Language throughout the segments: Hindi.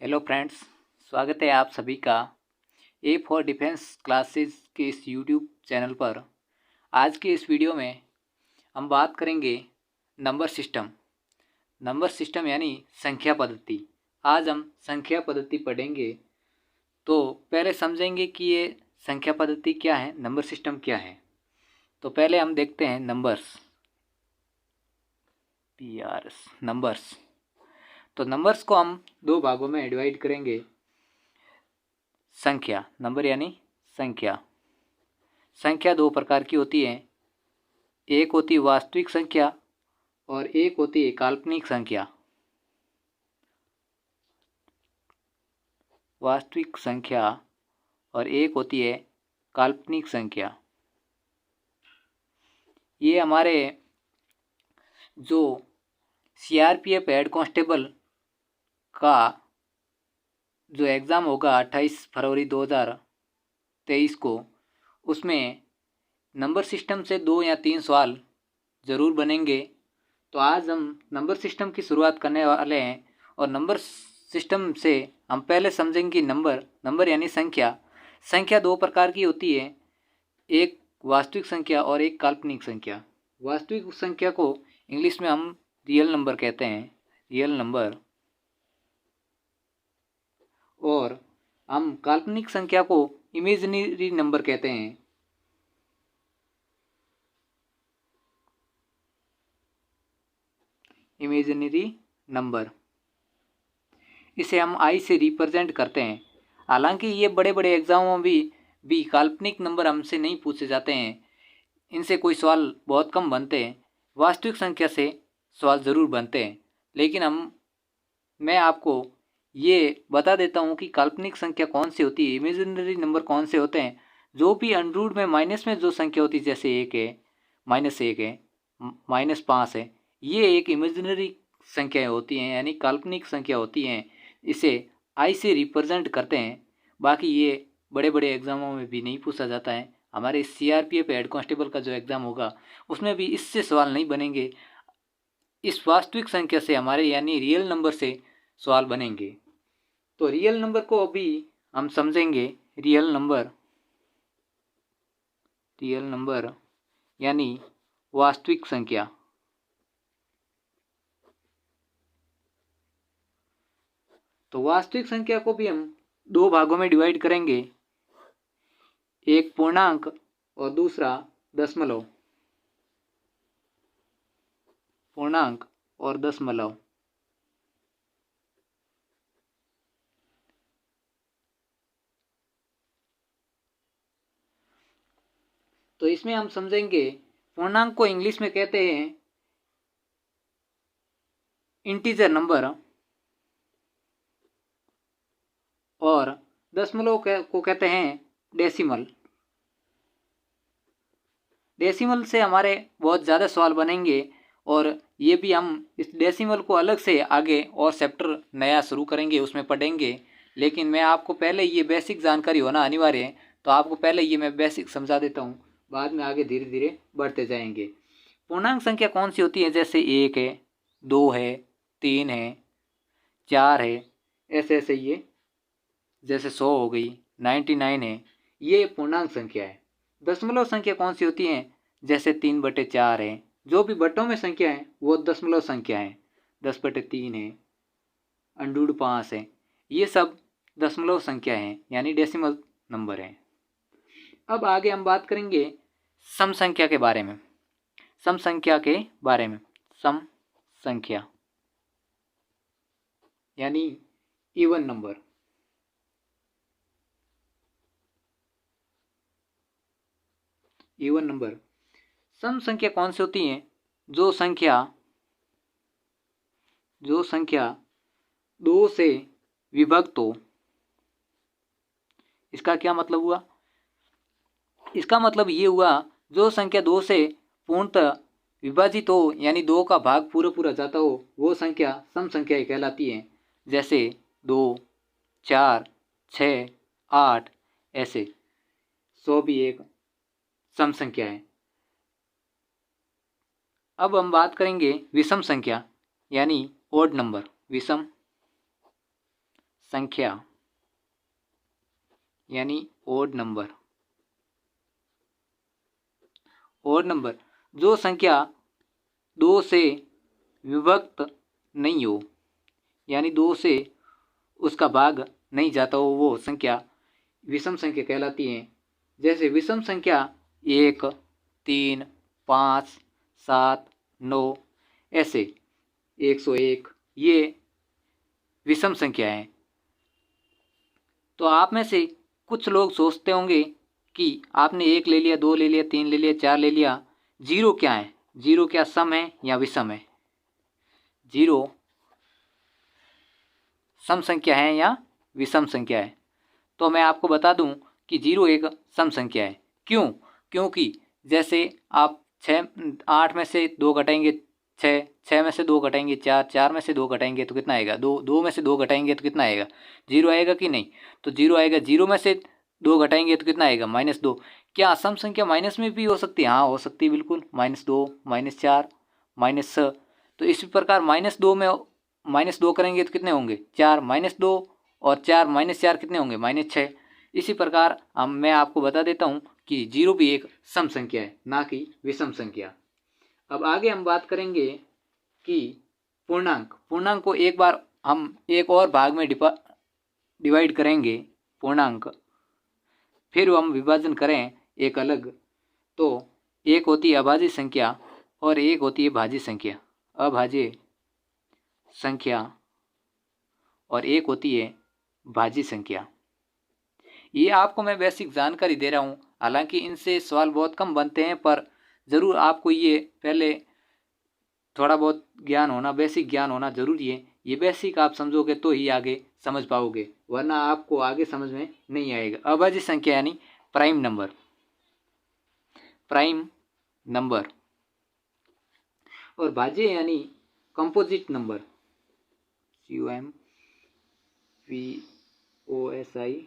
हेलो फ्रेंड्स, स्वागत है आप सभी का ए फॉर डिफेंस क्लासेस के इस यूट्यूब चैनल पर। आज के इस वीडियो में हम बात करेंगे नंबर सिस्टम। नंबर सिस्टम यानी संख्या पद्धति। आज हम संख्या पद्धति पढ़ेंगे। तो पहले समझेंगे कि ये संख्या पद्धति क्या है, नंबर सिस्टम क्या है। तो पहले हम देखते हैं नंबर्स, नंबर्स। तो नंबर्स को हम दो भागों में डिवाइड करेंगे। संख्या, नंबर यानी संख्या। संख्या दो प्रकार की होती है, एक होती है वास्तविक संख्या और एक होती है काल्पनिक संख्या। वास्तविक संख्या और एक होती है काल्पनिक संख्या। ये हमारे जो सीआरपीएफ हेड कांस्टेबल का जो एग्ज़ाम होगा 28 फरवरी 2023 को, उसमें नंबर सिस्टम से 2 या 3 सवाल ज़रूर बनेंगे। तो आज हम नंबर सिस्टम की शुरुआत करने वाले हैं और नंबर सिस्टम से हम पहले समझेंगे नंबर यानी संख्या। संख्या दो प्रकार की होती है, एक वास्तविक संख्या और एक काल्पनिक संख्या। वास्तविक संख्या को इंग्लिश में हम रियल नंबर कहते हैं, रियल नंबर। और हम काल्पनिक संख्या को इमेजिनरी नंबर कहते हैं। इमेजिनरी नंबर, इसे हम आई से रिप्रेजेंट करते हैं। हालांकि ये बड़े बड़े एग्जामों में भी काल्पनिक नंबर हमसे नहीं पूछे जाते हैं, इनसे कोई सवाल बहुत कम बनते हैं। वास्तविक संख्या से सवाल ज़रूर बनते हैं, लेकिन मैं आपको ये बता देता हूँ कि काल्पनिक संख्या कौन सी होती है, इमेजिनरी नंबर कौन से होते हैं। जो भी अंडररूट में माइनस में जो संख्या होती है, जैसे 1 है, -1 है, -5 है, ये एक इमेजिनरी संख्याएं होती हैं, यानी काल्पनिक संख्या होती हैं। इसे आई से रिप्रेजेंट करते हैं। बाकी ये बड़े बड़े एग्जामों में भी नहीं पूछा जाता है। हमारे सीआरपीएफ हेड कांस्टेबल का जो एग्ज़ाम होगा उसमें भी इससे सवाल नहीं बनेंगे। इस वास्तविक संख्या से हमारे यानी रियल नंबर से सवाल बनेंगे। तो रियल नंबर को अभी हम समझेंगे। रियल नंबर यानी वास्तविक संख्या। तो वास्तविक संख्या को भी हम दो भागों में डिवाइड करेंगे, एक पूर्णांक और दूसरा दशमलव। पूर्णांक और दशमलव। तो इसमें हम समझेंगे, पूर्णांक को इंग्लिश में कहते हैं इंटीजर नंबर और दशमलव को कहते हैं डेसिमल। डेसिमल से हमारे बहुत ज़्यादा सवाल बनेंगे और ये भी हम इस डेसिमल को अलग से आगे और चैप्टर नया शुरू करेंगे, उसमें पढ़ेंगे। लेकिन मैं आपको पहले ये बेसिक जानकारी होना अनिवार्य है, तो आपको पहले ये मैं बेसिक समझा देता हूँ, बाद में आगे धीरे धीरे बढ़ते जाएंगे। पूर्णांक संख्या कौन सी होती है, जैसे 1 है, 2 है, 3 है, 4 है, ऐसे ऐसे ये, जैसे 100 हो गई, 99 है, ये पूर्णांक संख्या है। दशमलव संख्या कौन सी होती हैं, जैसे 3/4 है, जो भी बटों में संख्या है वो दशमलव संख्या है। 10/3 है, √5 है, ये सब दशमलव संख्या है, यानी डेसिमल नंबर है। अब आगे हम बात करेंगे सम संख्या के बारे में। सम संख्या के बारे में, सम संख्या यानी इवन नंबर। इवन नंबर, सम संख्या कौन सी होती हैं, जो संख्या 2 से विभक्त हो। इसका क्या मतलब हुआ, इसका मतलब ये हुआ जो संख्या 2 से पूर्णतः विभाजित हो, यानी 2 का भाग पूरा जाता हो, वो संख्या सम संख्या कहलाती है। जैसे 2, 4, 6, 8, ऐसे 100 भी एक सम संख्या है। अब हम बात करेंगे विषम संख्या यानी ओड नंबर। विषम संख्या यानी ओड नंबर। ओड नंबर जो संख्या 2 से विभक्त नहीं हो, यानी 2 से उसका भाग नहीं जाता हो, वो संख्या विषम संख्या कहलाती है। जैसे विषम संख्या 1, 3, 5, 7, 9 ऐसे 101 ये विषम संख्या है। तो आप में से कुछ लोग सोचते होंगे कि आपने 1 ले लिया, 2 ले लिया, 3 ले लिया, 4 ले लिया, जीरो क्या है? जीरो क्या सम है या विषम है? जीरो सम संख्या है या विषम संख्या है? तो मैं आपको बता दूं कि जीरो एक सम संख्या है। क्यों? क्योंकि जैसे आप 8 में से 2 घटाएंगे 6, 6 में से 2 घटाएंगे 4, 4 में से 2 घटाएंगे तो कितना आएगा? 2, 2 में से 2 घटाएंगे तो कितना आएगा? जीरो आएगा कि नहीं? तो जीरो आएगा। जीरो में से 2 घटाएंगे तो कितना आएगा? -2। क्या सम संख्या माइनस में भी हो सकती है? हाँ हो सकती है, बिल्कुल। -2, -4, -6। तो इसी प्रकार -2 में -2 करेंगे तो कितने होंगे? 4, -2 और 4 -4 कितने होंगे? -6। इसी प्रकार मैं आपको बता देता हूँ कि जीरो भी एक सम संख्या है, ना कि विषम संख्या। अब आगे हम बात करेंगे कि पूर्णांक। पूर्णांक को एक बार हम एक और भाग में डिवाइड करेंगे पूर्णांक, फिर हम विभाजन करें एक अलग, तो एक होती है अभाज्य संख्या और एक होती है भाज्य संख्या। अभाज्य संख्या और एक होती है भाज्य संख्या। ये आपको मैं बेसिक जानकारी दे रहा हूँ, हालांकि इनसे सवाल बहुत कम बनते हैं, पर ज़रूर आपको ये पहले थोड़ा बहुत ज्ञान होना, बेसिक ज्ञान होना ज़रूरी है। ये बेसिक आप समझोगे तो ही आगे समझ पाओगे, वरना आपको आगे समझ में नहीं आएगा। अभाज्य संख्या यानी प्राइम नंबर। प्राइम नंबर और भाज्य यानी composite number. COMPOSITE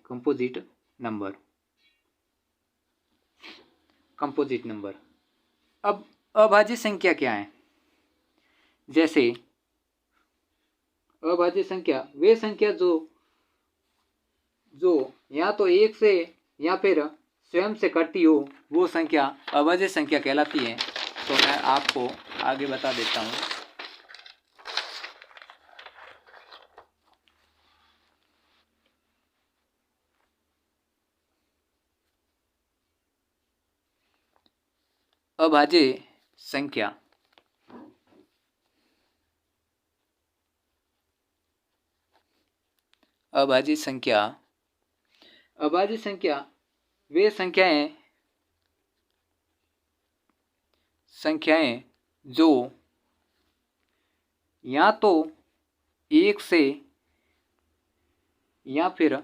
composite number. Composite number. अब अभाज्य संख्या क्या है? जैसे अभाज्य संख्या वे संख्या जो या तो एक से या फिर स्वयं से कटती हो, वो संख्या अभाज्य संख्या कहलाती है। तो मैं आपको आगे बता देता हूँ। अभाज्य संख्या अभाज्य संख्या अभाज्य संख्या वे संख्याएं जो या तो एक से या फिर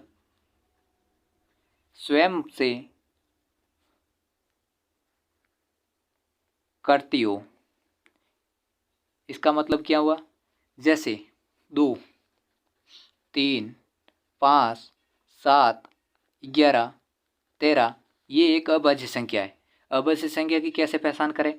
स्वयं से करती हो। इसका मतलब क्या हुआ? जैसे 2, 3, 5, 7, 11, 13 ये एक अभाज्य संख्या है। अभाज्य संख्या की कैसे पहचान करें?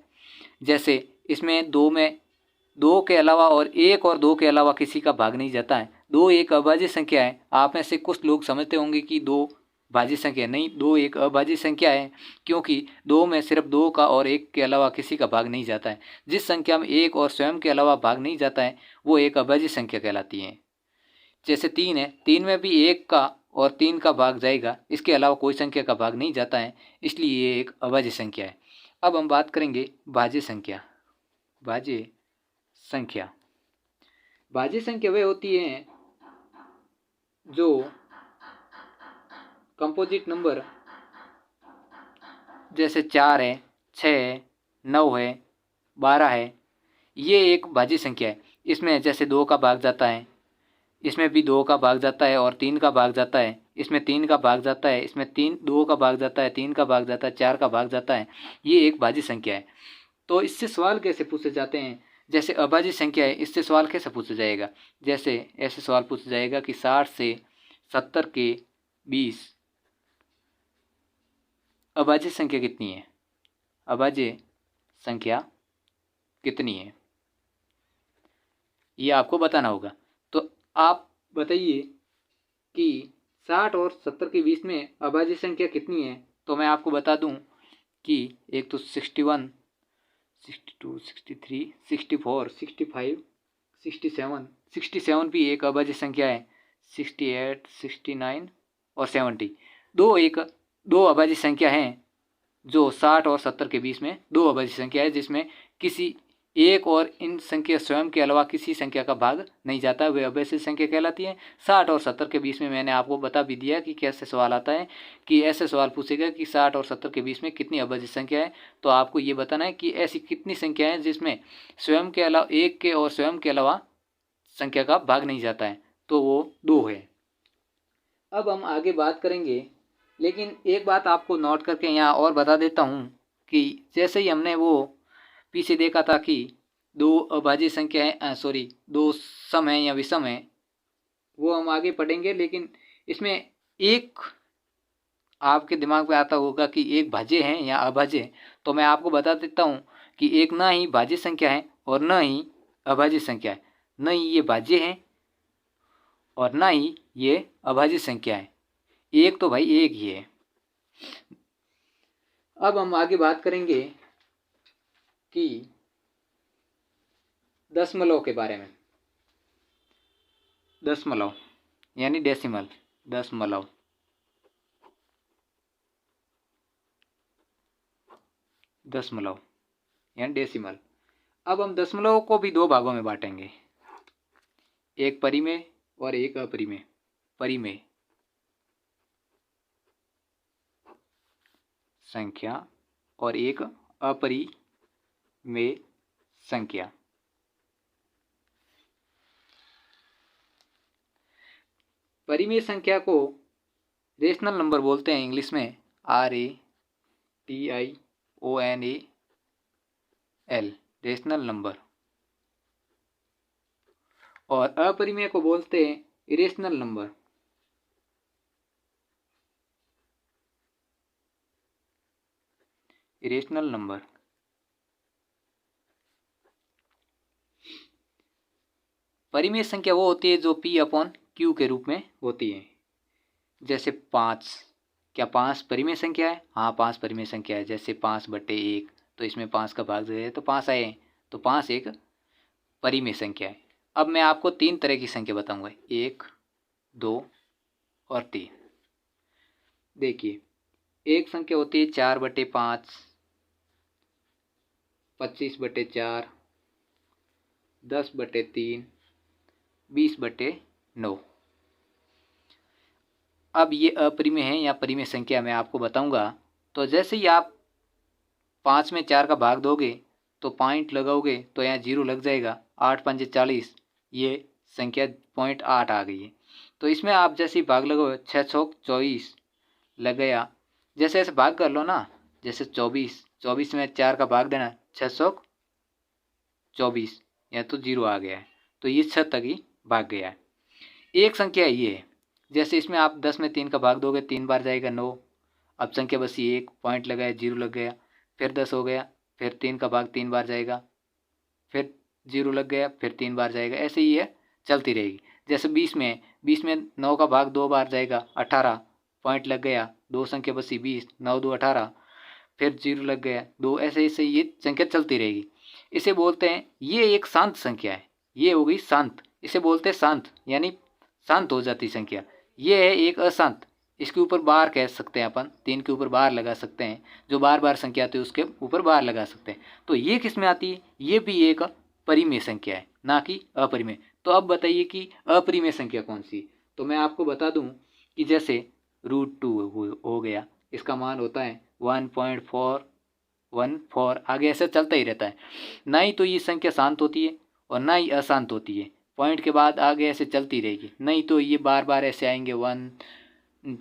जैसे इसमें 2 के अलावा और 1 और 2 के अलावा किसी का भाग नहीं जाता है। 2 एक अभाज्य संख्या है। आप में से कुछ लोग समझते होंगे कि 2 भाज्य संख्या नहीं, 2 एक अभाज्य संख्या है, क्योंकि 2 में सिर्फ 2 का और 1 के अलावा किसी का भाग नहीं जाता है। जिस संख्या में 1 और स्वयं के अलावा भाग नहीं जाता है वो एक अभाज्य संख्या कहलाती है। जैसे 3 है, 3 में भी 1 का और 3 का भाग जाएगा, इसके अलावा कोई संख्या का भाग नहीं जाता है, इसलिए ये एक अभाज्य संख्या है। अब हम बात करेंगे भाज्य संख्या। भाज्य संख्या भाज्य संख्या वे होती है जो कंपोजिट नंबर, जैसे 4 है, 6 है, 9 है, 12 है, ये एक भाज्य संख्या है। इसमें जैसे 2 का भाग जाता है, इसमें भी 2 का भाग जाता है और 3 का भाग जाता है, इसमें 3 का भाग जाता है, इसमें 2 का भाग जाता है, 3 का भाग जाता है, 4 का भाग जाता है। ये एक भाज्य संख्या है। तो इससे सवाल कैसे पूछे जाते हैं? जैसे अभाज्य संख्या है, इससे सवाल कैसे पूछा जाएगा? जैसे ऐसे सवाल पूछा जाएगा कि 60 से 70 के 20 अभाज्य संख्या कितनी है? अभाज्य संख्या कितनी है, ये आपको बताना होगा। तो आप बताइए कि 60 और 70 के बीच में अभाज्य संख्या कितनी है। तो मैं आपको बता दूं कि एक तो 61, 62, 63, 64, 65, 67, 67 भी एक अभाज्य संख्या है। 68, 69 और 70 दो अभाज्य संख्या हैं जो 60 और 70 के बीच में दो अभाज्य संख्या है, जिसमें किसी एक और इन संख्या स्वयं के अलावा किसी संख्या का भाग नहीं जाता, वे अभाज्य संख्या कहलाती है। 60 और 70 के बीच में मैंने आपको बता भी दिया कि कैसे सवाल आता है, कि ऐसे सवाल पूछेगा कि 60 और 70 के बीच में कितनी अभाज्य संख्या है। तो आपको ये बताना है कि ऐसी कितनी संख्या है जिसमें स्वयं के अलावा एक के और स्वयं के अलावा संख्या का भाग नहीं जाता है, तो वो 2 है। अब हम आगे बात करेंगे, लेकिन एक बात आपको नोट करके यहाँ और बता देता हूँ कि जैसे ही हमने वो पीछे देखा था कि दो अभाज्य संख्या है, दो सम है या विषम है, वो हम आगे पढ़ेंगे। लेकिन इसमें एक आपके दिमाग में आता होगा कि एक भाज्य है या अभाज्य है, तो मैं आपको बता देता हूँ कि एक ना ही भाज्य संख्या है और न ही अभाज्य संख्या है, न ही ये भाज्य है और ना ही ये अभाज्य संख्या है। एक तो भाई एक ही है। अब हम आगे बात करेंगे कि दशमलव के बारे में। दशमलव यानी डेसिमल, दशमलव। दशमलव यानी डेसिमल। अब हम दशमलव को भी दो भागों में बांटेंगे, एक परिमेय और एक अपरिमेय। परिमेय संख्या और एक अपरिमेय संख्या। परिमेय संख्या को रेशनल नंबर बोलते हैं, इंग्लिश में RATIONAL, रेशनल नंबर। और अपरिमेय को बोलते हैं इरेशनल नंबर। Irrational number. परिमेय संख्या वो होती है जो P/Q के रूप में होती है। जैसे 5, क्या 5 परिमेय संख्या है? हाँ, 5 परिमेय संख्या है। जैसे 5/1, तो इसमें 5 का भाग है तो 5 आए, तो 5 एक परिमेय संख्या है। अब मैं आपको 3 तरह की संख्या बताऊंगा, 1, 2 और 3। देखिए, एक संख्या होती है 4/5, 25/4, 10/3, 20/9। अब ये अपरिमेय है या परिमेय संख्या मैं आपको बताऊंगा। तो जैसे ही आप 5 में 4 का भाग दोगे तो पॉइंट लगाओगे तो यहाँ 0 लग जाएगा। 8 पंजे 40, ये संख्या 0.8 आ गई है। तो इसमें आप जैसे ही भाग लगाओ 6 चौक 24 लग गया। जैसे ऐसे भाग कर लो ना, जैसे 24 में 4 का भाग देना, 6 चौक 24, या तो 0 आ गया है, तो ये 6 तक ही भाग गया है। एक संख्या ये है, जैसे इसमें आप 10 में 3 का भाग दोगे 3 बार जाएगा 9। अब संख्या बसी 1, पॉइंट लगाया 0 लग गया। फिर 10 हो गया, फिर 3 का भाग 3 बार जाएगा, फिर 0 लग गया, फिर 3 बार जाएगा। ऐसे ही है, चलती रहेगी। जैसे 20 में 9 का भाग 2 बार जाएगा, 18, पॉइंट लग गया, 2 संख्या बसी 20, 9 2 18, फिर 0 लग गया 2। ऐसे ऐसे ये संख्या चलती रहेगी। इसे बोलते हैं, ये एक शांत संख्या है। ये हो गई शांत, इसे बोलते हैं शांत, यानी शांत हो जाती संख्या। ये है एक अशांत, इसके ऊपर बार कह सकते हैं अपन, 3 के ऊपर बार लगा सकते हैं। जो बार बार संख्या आती है उसके ऊपर बार लगा सकते हैं। तो ये किस में आती है? ये भी एक परिमेय संख्या है, ना कि अपरिमेय। तो अब बताइए कि अपरिमेय संख्या कौन सी? तो मैं आपको बता दूं कि जैसे √2 हो गया, इसका मान होता है 1.414। आगे ऐसे चलता ही रहता है। ना ही तो ये संख्या शांत होती है और ना ही अशांत होती है। पॉइंट के बाद आगे ऐसे चलती रहेगी। नहीं तो ये बार बार ऐसे आएंगे 1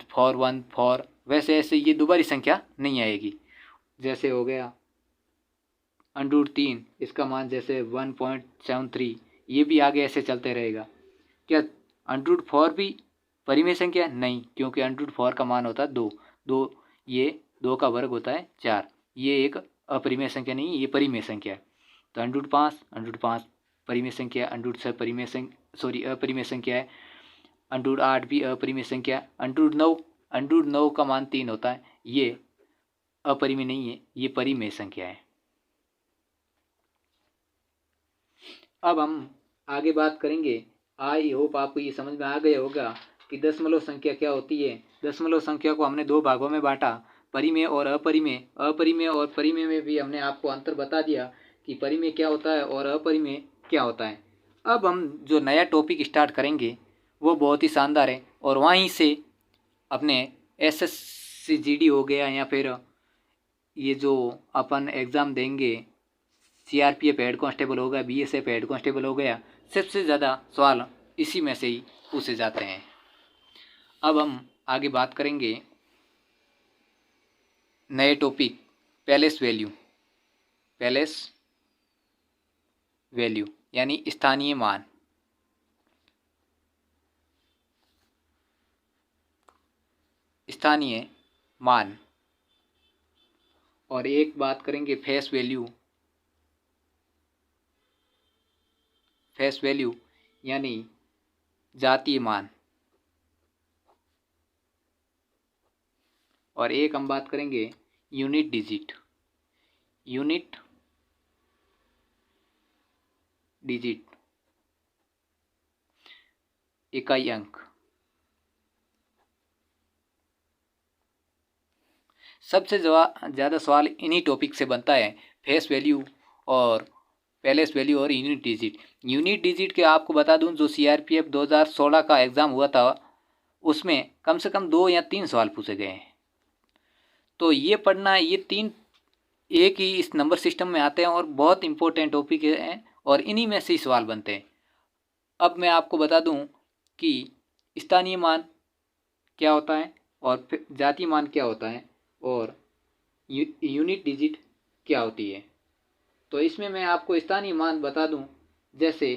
4 वैसे ऐसे ये दोबारी संख्या नहीं आएगी। जैसे हो गया √3, इसका मान जैसे 1.73, ये भी आगे ऐसे चलते रहेगा। क्या √4 भी परिमेय संख्या? नहीं, क्योंकि √4 का मान होता है 2, ये 2 का वर्ग होता है 4। ये एक अपरिमेय संख्या नहीं, ये परिमेय संख्या है। तो √5 परिमेय संख्या, √6 अपरिमेय संख्या है। अंडरूट 8 भी अपरिमेय संख्या। अंडरूट 9 का मान 3 होता है, ये अपरिमेय नहीं है, ये परिमेय संख्या है। अब हम आगे बात करेंगे। आई होप आपको ये समझ में आ गया होगा कि दशमलव संख्या क्या होती है। दशमलव संख्या को हमने दो भागों में बांटा, परिमेय और अपरिमेय। अपरिमेय और परिमेय में भी हमने आपको अंतर बता दिया कि परिमेय क्या होता है और अपरिमेय क्या होता है। अब हम जो नया टॉपिक स्टार्ट करेंगे वो बहुत ही शानदार है, और वहीं से अपने SSCGD हो गया या फिर ये जो अपन एग्ज़ाम देंगे CRPF हेड कांस्टेबल हो गया, BSF हेड कांस्टेबल हो गया, सबसे ज़्यादा सवाल इसी में से ही पूछे जाते हैं। अब हम आगे बात करेंगे नए topic palace value. Palace value यानी स्थानीय मान। स्थानीय मान। और एक बात करेंगे फेस वैल्यू। फेस वैल्यू यानी जातीय मान। और एक हम बात करेंगे यूनिट डिजिट। यूनिट डिजिट इकाई अंक। सबसे ज़्यादा सवाल इन्हीं टॉपिक से बनता है, फेस वैल्यू और पैलेस वैल्यू और यूनिट डिजिट। यूनिट डिजिट के आपको बता दूं, जो CRPF 2016 का एग्ज़ाम हुआ था उसमें कम से कम 2 या 3 सवाल पूछे गए हैं। तो ये पढ़ना, ये 3 एक ही इस नंबर सिस्टम में आते हैं और बहुत इंपॉर्टेंट टॉपिक हैं और इन्हीं में से ही सवाल बनते हैं। अब मैं आपको बता दूं कि स्थानीय मान क्या होता है और जातीय मान क्या होता है और यूनिट डिजिट क्या होती है। तो इसमें मैं आपको स्थानीय मान बता दूं, जैसे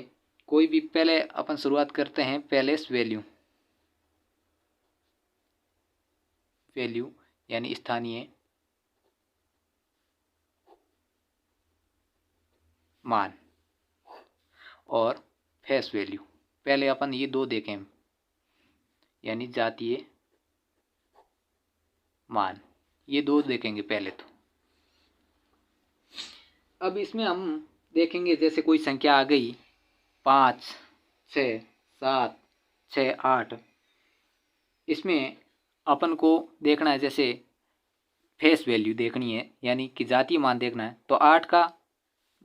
कोई भी, पहले अपन शुरुआत करते हैं पैलेस वैल्यू। वैल्यू यानी स्थानीय मान और फेस वैल्यू। पहले अपन ये दो देखें, यानी जातीय मान, ये दो देखेंगे पहले तो। अब इसमें हम देखेंगे, जैसे कोई संख्या आ गई 5, 6, 7, 6, 8, इसमें अपन को देखना है, जैसे फेस वैल्यू देखनी है यानी कि जातीय मान देखना है, तो 8 का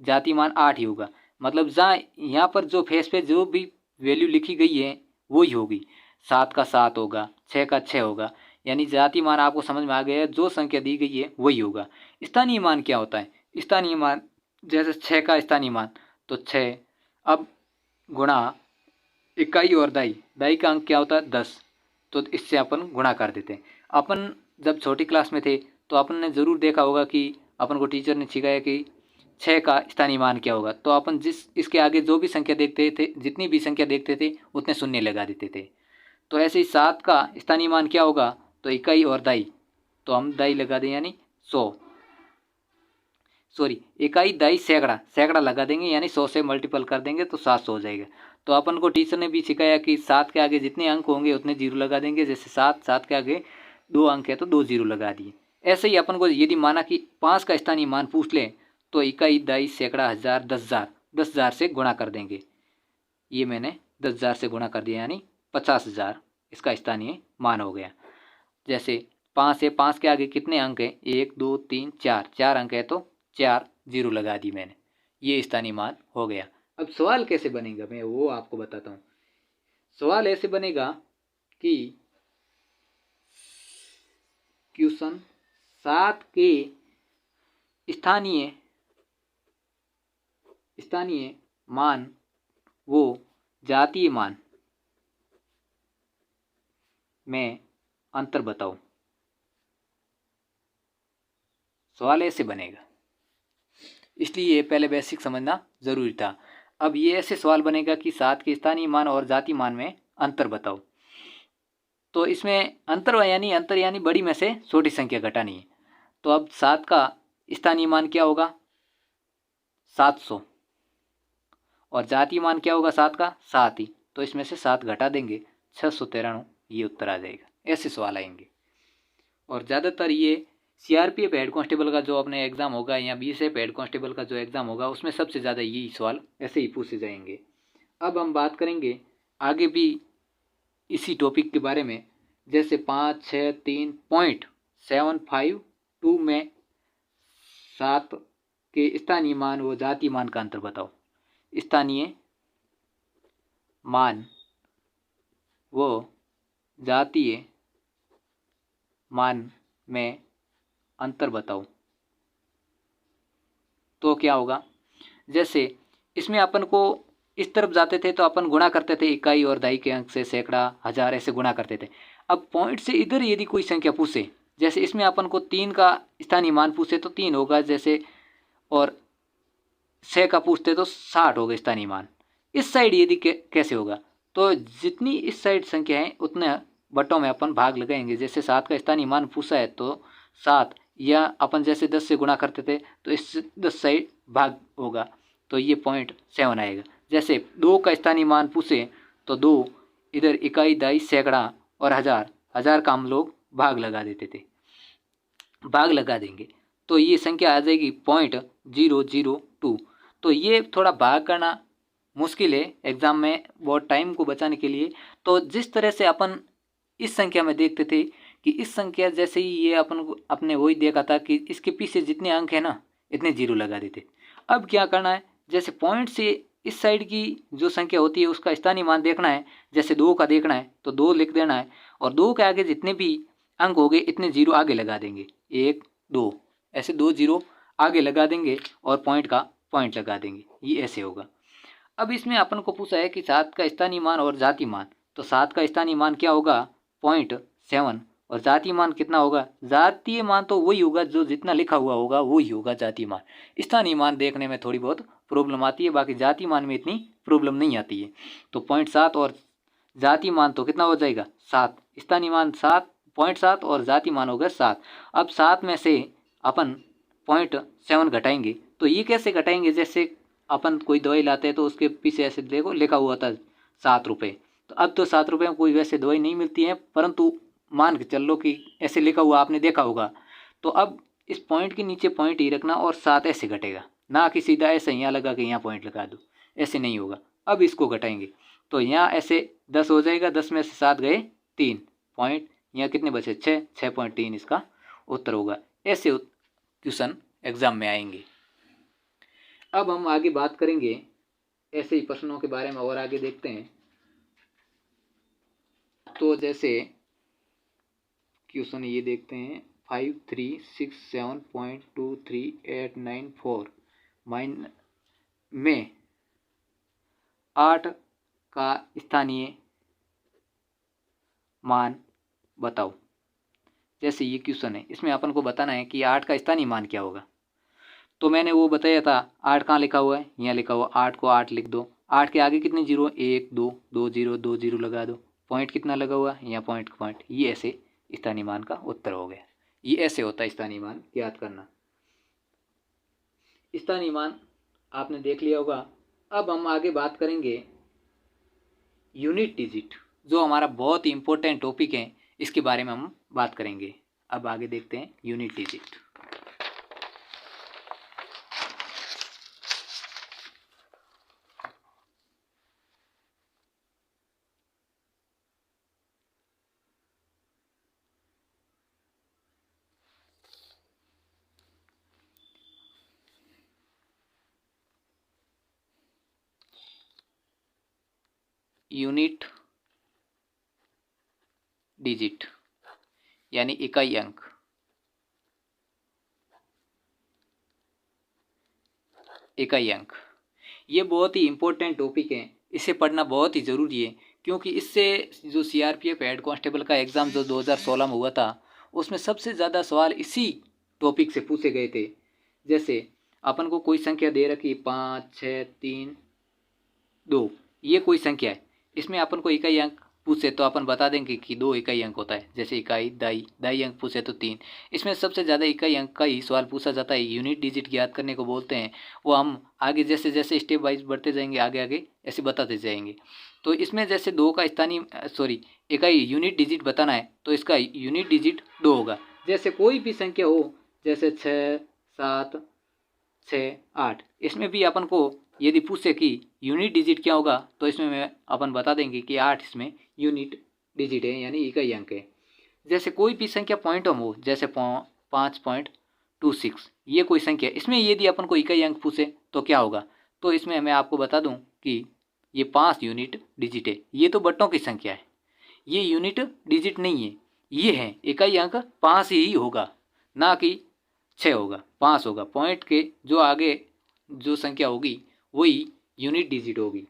जातीय मान 8 ही होगा। मतलब जहाँ यहाँ पर जो फेस पे जो भी वैल्यू लिखी गई है वही होगी। 7 का 7 होगा, 6 का 6 होगा, यानी जातीय मान आपको समझ में आ गया है, जो संख्या दी गई है वही होगा। स्थानीय मान क्या होता है? स्थानीय मान, जैसे 6 का स्थानीय मान तो 6, अब गुणा इकाई और दाई का अंक क्या होता है 10, तो इससे अपन गुणा कर देते हैं। अपन जब छोटी क्लास में थे तो अपन ने ज़रूर देखा होगा कि अपन को टीचर ने सिखाया कि 6 का स्थानीय मान क्या होगा, तो अपन इसके आगे जो भी संख्या देखते थे, जितनी भी संख्या देखते थे उतने शून्य लगा देते थे। तो ऐसे ही 7 का स्थानीय मान क्या होगा, तो इकाई और दाई, तो हम दाई लगा दें यानी 100, सॉरी इकाई दाई सैकड़ा लगा देंगे, यानी 100 से मल्टीपल कर देंगे तो 700 हो जाएगा। तो अपन को टीचर ने भी सिखाया कि 7 के आगे जितने अंक होंगे उतने जीरो लगा देंगे। जैसे 7 के आगे 2 अंक है तो 2 जीरो लगा दिए। ऐसे ही अपन को यदि माना कि 5 का स्थानीय मान पूछ ले तो इकाई दाई सैकड़ा हज़ार 10,000 से गुणा कर देंगे। ये मैंने 10,000 से गुणा कर दिया यानी 50,000 इसका स्थानीय मान हो गया। जैसे 5 है, 5 के आगे कितने अंक हैं, 1 2 3 4 अंक है तो 4 जीरो लगा दी मैंने, ये स्थानीय मान हो गया। अब सवाल कैसे बनेगा मैं वो आपको बताता हूँ। सवाल ऐसे बनेगा कि क्वेश्चन 7 के स्थानीय मान वो जातीय मान में अंतर बताओ। सवाल ऐसे बनेगा, इसलिए पहले बेसिक समझना जरूरी था। अब ये ऐसे सवाल बनेगा कि 7 के स्थानीय मान और जातीय मान में अंतर बताओ। तो इसमें अंतर यानी बड़ी में से छोटी संख्या घटानी है। तो अब 7 का स्थानीय मान क्या होगा 700, और जातीय मान क्या होगा 7 का 7 ही, तो इसमें से 7 घटा देंगे 693 ये उत्तर आ जाएगा। ऐसे सवाल आएंगे। और ज़्यादातर ये सीआरपीएफ हेड कांस्टेबल का जो अपने एग्ज़ाम होगा या बीएसएफ हेड कांस्टेबल का जो एग्ज़ाम होगा उसमें सबसे ज़्यादा यही सवाल ऐसे ही पूछे जाएंगे। अब हम बात करेंगे आगे भी इसी टॉपिक के बारे में, जैसे 563.752 में 7 के स्थानीय मान व जातीय मान का अंतर बताओ। स्थानीय मान व जातीय मान में अंतर बताओ। तो क्या होगा, जैसे इसमें अपन को इस तरफ जाते थे तो अपन गुणा करते थे इकाई और दहाई के अंक से, सैकड़ा, हजार ऐसे गुणा करते थे। अब पॉइंट से इधर यदि कोई संख्या पूछे, जैसे इसमें अपन को 3 का स्थानीय मान पूछे तो 3 होगा जैसे, और 6 का पूछते तो 60 होगा स्थानीय मान। इस साइड यदि कैसे होगा, तो जितनी इस साइड संख्या है उतने बटों में अपन भाग लगाएंगे। जैसे 7 का स्थानीय मान पूछा है तो 7, या अपन जैसे 10 से गुणा करते थे तो इस 10 साइड भाग होगा तो ये 0.7 आएगा। जैसे 2 का स्थानीय मान पूछे तो 2 इधर इकाई, दहाई, सैकड़ा और हजार का हम लोग भाग लगा देते थे, भाग लगा देंगे तो ये संख्या आ जाएगी 0.002। तो ये थोड़ा भाग करना मुश्किल है एग्ज़ाम में, बहुत टाइम को बचाने के लिए। तो जिस तरह से अपन इस संख्या में देखते थे कि इस संख्या जैसे ही ये अपने वही देखा था कि इसके पीछे जितने अंक है ना इतने जीरो लगा देते। अब क्या करना है, जैसे पॉइंट से इस साइड की जो संख्या होती है उसका स्थानीय मान देखना है। जैसे 2 का देखना है तो 2 लिख देना है, और 2 के आगे जितने भी अंक हो गए इतने जीरो आगे लगा देंगे, 1 2 ऐसे 2 जीरो आगे लगा देंगे और पॉइंट का पॉइंट लगा देंगे, ये ऐसे होगा। अब इसमें अपन को पूछा है कि 7 का स्थानीय मान और जातीय मान, तो 7 का स्थानीय मान क्या होगा 0.7 और जातीय मान कितना होगा। जातीय मान तो वही होगा जो जितना लिखा हुआ होगा वही होगा जातीय मान। स्थानीय मान देखने में थोड़ी बहुत प्रॉब्लम आती है, बाकी जातीय मान में इतनी प्रॉब्लम नहीं आती है। तो 0.7 और जातीय मान तो कितना हो जाएगा 7, स्थानीय मान 0.7 और जातीय मान होगा 7। अब 7 में से अपन 0.7 घटाएंगे, तो ये कैसे घटाएंगे, जैसे अपन कोई दवाई लाते हैं तो उसके पीछे ऐसे देखो लिखा हुआ था 7 रुपये, तो अब तो 7 रुपये में कोई वैसे दवाई नहीं मिलती है, परंतु मान के चल लो कि ऐसे लिखा हुआ आपने देखा होगा। तो अब इस पॉइंट के नीचे पॉइंट ही रखना और 7 ऐसे घटेगा, ना कि सीधा ऐसे यहाँ लगा के यहाँ पॉइंट लगा दो, ऐसे नहीं होगा। अब इसको घटाएंगे तो यहाँ ऐसे 10 हो जाएगा, 10 में से 7 गए 3 पॉइंट, यहाँ कितने बचे 6.3 इसका उत्तर होगा। ऐसे क्वेश्चन एग्जाम में आएंगे। अब हम आगे बात करेंगे ऐसे ही प्रश्नों के बारे में और आगे देखते हैं। तो जैसे क्वेश्चन ये देखते हैं 5367.23894 में 8 का स्थानीय मान बताओ। जैसे ये क्वेश्चन है, इसमें अपन को बताना है कि 8 का स्थानीय मान क्या होगा। तो मैंने वो बताया था 8 कहाँ लिखा हुआ है, यहाँ लिखा हुआ, 8 को 8 लिख दो, 8 के आगे कितने जीरो 1 2 2 जीरो 2 जीरो लगा दो, पॉइंट कितना लगा हुआ यहाँ पॉइंट, ये ऐसे स्थानीय मान का उत्तर हो गया। ये ऐसे होता है स्थानीय मान याद करना। स्थानीय मान आपने देख लिया होगा। अब हम आगे बात करेंगे यूनिट डिजिट, जो हमारा बहुत ही इम्पोर्टेंट टॉपिक है, इसके बारे में हम बात करेंगे। अब आगे देखते हैं यूनिट डिजिट। यूनिट डिजिट यानी इकाई अंक। इकाई अंक ये बहुत ही इम्पोर्टेंट टॉपिक है, इसे पढ़ना बहुत ही ज़रूरी है, क्योंकि इससे जो सीआरपीएफ हेड कांस्टेबल का एग्ज़ाम जो 2016 में हुआ था उसमें सबसे ज़्यादा सवाल इसी टॉपिक से पूछे गए थे। जैसे अपन को कोई संख्या दे रखी 5 6 3 2, ये कोई संख्या है, इसमें अपन को इकाई अंक पूछे तो अपन बता देंगे कि 2 इकाई अंक होता है। जैसे इकाई दहाई अंक पूछे तो 3, इसमें सबसे ज़्यादा इकाई अंक का ही सवाल पूछा जाता है। यूनिट डिजिट याद करने को बोलते हैं, वो हम आगे जैसे जैसे स्टेप वाइज बढ़ते जाएंगे आगे आगे ऐसे बताते जाएंगे। तो इसमें जैसे दो का स्थानीय इकाई यूनिट डिजिट बताना है तो इसका यूनिट डिजिट 2 होगा। जैसे कोई भी संख्या हो, जैसे 6, 7, 6, 8, इसमें भी अपन को यदि पूछे कि यूनिट डिजिट क्या होगा तो इसमें मैं अपन बता देंगे कि 8 इसमें यूनिट डिजिट है यानी इकाई अंक है। जैसे कोई भी संख्या पॉइंट हो, जैसे 5.26, ये कोई संख्या, इसमें यदि अपन को इकाई अंक पूछे तो क्या होगा, तो इसमें मैं आपको बता दूं कि ये 5 यूनिट डिजिट है। ये तो बट्टों की संख्या है, ये यूनिट डिजिट नहीं है, ये है इकाई अंक 5 ही होगा, ना कि 6 होगा, 5 होगा। पॉइंट के जो आगे जो संख्या होगी वही यूनिट डिजिट होगी।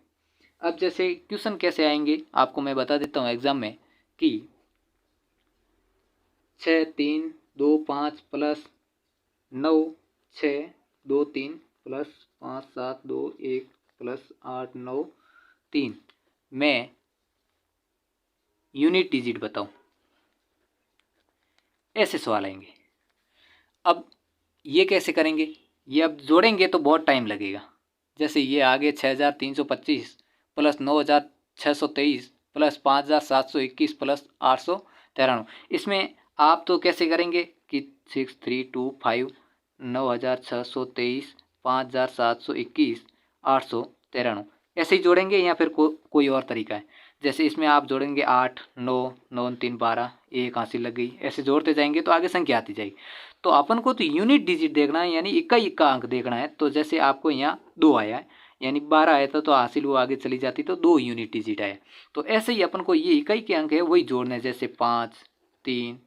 अब जैसे क्वेश्चन कैसे आएंगे आपको मैं बता देता हूँ एग्जाम में कि 6, 3, 2, 5 प्लस 9, 6, 2, 3 प्लस 5, 7, 2, 1 प्लस 8, 9, 3 में यूनिट डिजिट बताऊं, ऐसे सवाल आएंगे। अब ये कैसे करेंगे, ये अब जोड़ेंगे तो बहुत टाइम लगेगा। जैसे ये आगे 6325 प्लस 9623 प्लस 5721 प्लस 893, इसमें आप तो कैसे करेंगे कि 6325 9623 5721 893 ऐसे ही जोड़ेंगे, या फिर कोई और तरीका है। जैसे इसमें आप जोड़ेंगे 8, 9, 9, 3, 12, एक हासिल लग गई, ऐसे जोड़ते जाएंगे तो आगे संख्या आती जाएगी। तो अपन को तो यूनिट डिजिट देखना है यानी इक्का इक्का अंक देखना है। तो जैसे आपको यहाँ 2 आया है यानी 12 आया था तो हासिल वो आगे चली जाती तो 2 यूनिट डिजिट आया। तो ऐसे ही अपन को ये इकाई के अंक है वही जोड़ने हैं, जैसे 5, 3,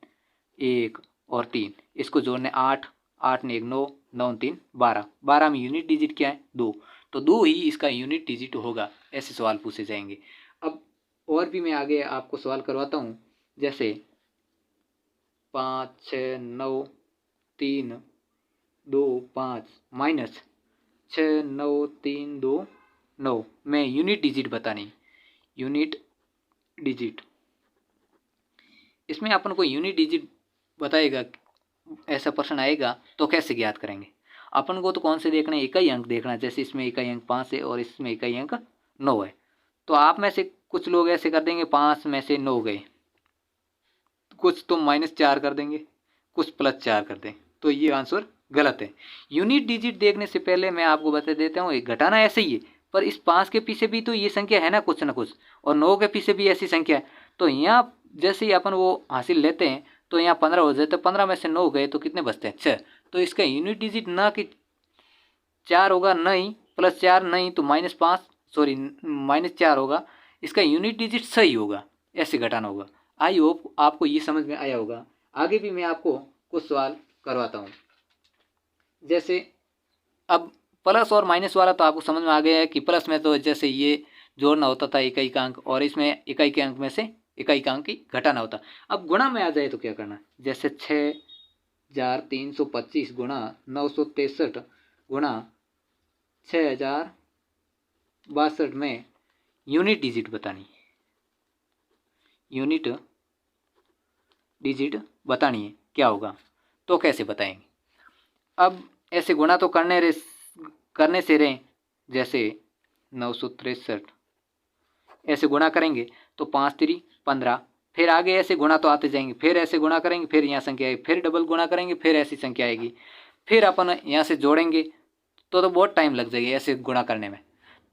1 और 3, इसको जोड़ने 8, 8 ने 1 9, 9 3 12, 12 में यूनिट डिजिट क्या है 2, तो 2 ही इसका यूनिट डिजिट होगा। ऐसे सवाल पूछे जाएंगे। अब और भी मैं आगे आपको सवाल करवाता हूँ, जैसे 5, 6, 9, 3, 2, 5 माइनस 6, 9, 3, 2, 9 में यूनिट डिजिट बतानी, यूनिट डिजिट। इसमें अपन को यूनिट डिजिट बताएगा, ऐसा प्रश्न आएगा तो कैसे ज्ञात करेंगे। अपन को तो कौन से देखना है, इकाई अंक देखना है। जैसे इसमें इकाई अंक 5 है और इसमें इकाई अंक 9 है, तो आप में से कुछ लोग ऐसे कर देंगे 5 में से 9 गए, कुछ तो -4 कर देंगे, कुछ +4 कर दें, तो ये आंसर गलत है। यूनिट डिजिट देखने से पहले मैं आपको बता देता हूँ, घटाना ऐसे ही है, पर इस 5 के पीछे भी तो ये संख्या है ना कुछ, और 9 के पीछे भी ऐसी संख्या है। तो यहाँ जैसे ही अपन वो हासिल लेते हैं तो यहाँ 15 हो जाए, तो 15 में से 9 गए तो कितने बचते हैं 6। तो इसका यूनिट डिजिट ना कि 4 होगा, नहीं +4 नहीं तो -4 होगा, इसका यूनिट डिजिट सही होगा, ऐसे घटाना होगा। आई होप आपको ये समझ में आया होगा। आगे भी मैं आपको कुछ सवाल करवाता हूँ। जैसे अब प्लस और माइनस वाला तो आपको समझ में आ गया है कि प्लस में तो जैसे ये जोड़ना होता था इकाई का अंक, और इसमें इकाई के अंक में से इकाई का अंक ही घटाना होता। अब गुणा में आ जाए तो क्या करना, जैसे 6325 गुणा 963 गुणा 6062 में यूनिट डिजिट बतानी, यूनिट डिजिट बतानी है क्या होगा, तो कैसे बताएंगे। अब ऐसे गुणा तो करने से रहे, जैसे 963 ऐसे गुणा करेंगे तो 5 3 15, फिर आगे ऐसे गुणा तो आते जाएंगे, फिर ऐसे गुणा करेंगे, फिर यहाँ संख्या आएगी, फिर डबल गुणा करेंगे, फिर ऐसी संख्या आएगी, फिर अपन यहाँ से जोड़ेंगे तो बहुत टाइम लग जाएगा ऐसे गुणा करने में।